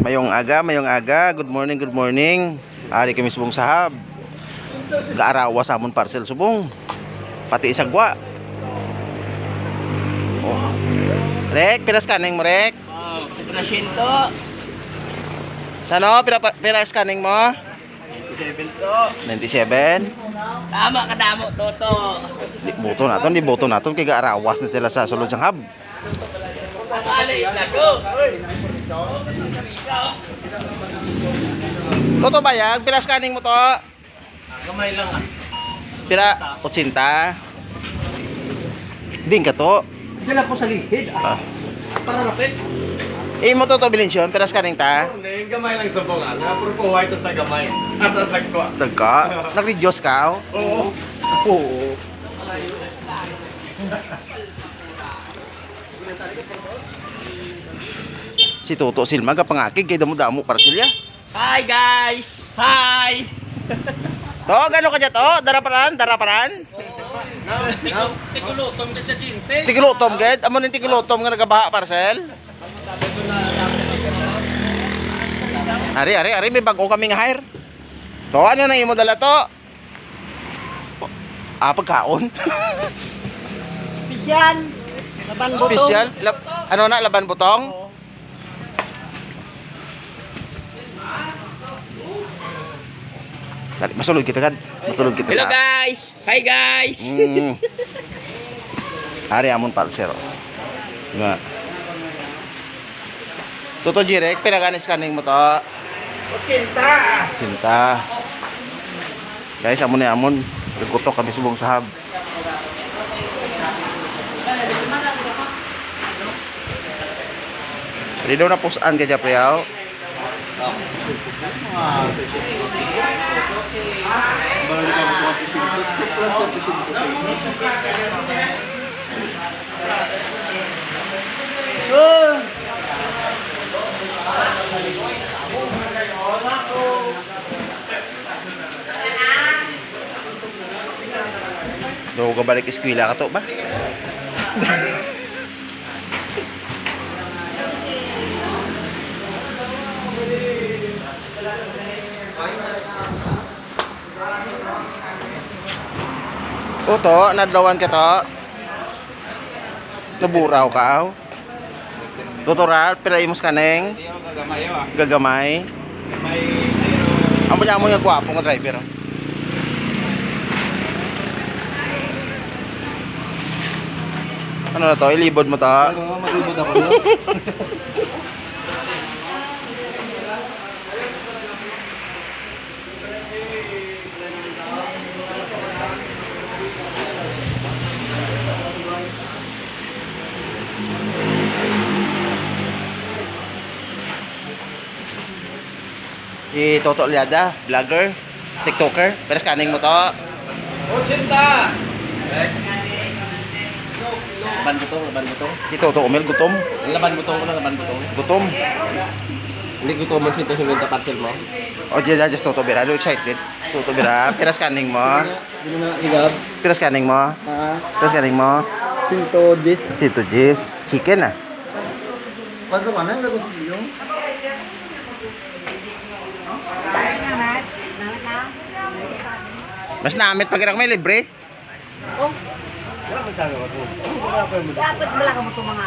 Mayong aga. Good morning. Ari kami subong sahab. Gaarawa sa amon parcel subong. Pati isagwa. Oh. Rek, pila scanning mo, Rek? Oh, 100. Sano, pila scanning mo? 97 to. 97. Tama ka damo, Toto. Di boto naton kay gaarawas na sila sa sulod sang hub. Alay, lago. Toto bayag, pila scanning mo to? Gamay lang ah. Pila 80. Din ka to. Dala ko sa lihid. Para rapid. Mo to bilensyon, pila scanning ta? Hindi, gamay lang subong ah. Napuro po white sa gamay. Asa tagko. Tagka. Nag-reduce ka? Oo. Oo. Si Toto Silma kapangakig kay damo-damo parsilya. Hi guys. Hi. To, gano ka dya to? Daraparan? Tikulotom ka sa Jinte. Tikilutom ged, amo ning tikilutom nga nagabaha parcel. Ari, may bago kaming hire. To, ano na imo dala to? Pagkaon. Special. Laban butong. Special. Ano na, laban butong? Dali, masulod kita kan. Hello guys. Hi guys. Ari amon parcel. Nga. Toto Jirek, pinaganis scanning mo to. Cinta. Guys, amon. Nagkutok kami subong sahab. Pwede daw na pusaan ka dyan, Priyaw. Daw ka balik eskwela ka to ba? O to, nadlawan ka to. Naburaw ka aw. Tutoral, pila imos kaneng? Gagamay. Amo niya mo nga gwapo nga driver. Ano na to? Ilibod mo to? Maglibot ako. Si Toto Liada, vlogger, TikToker. Pero scanning mo to. 80. Laban butong. Si Toto Umel, gutom. Laban butong. Gutom. Hindi ko mo sinto sa parcel mo. O just Toto Bira, lo excited. Toto Bira, pero scanning mo. Dino na igab. Pero scanning mo. Pero scanning mo. Sinto this. Si Tujis, chicken ah. Pas naman ang lago sa iyo. Mas namit pag may libre. Dapat wala ka mo itong mga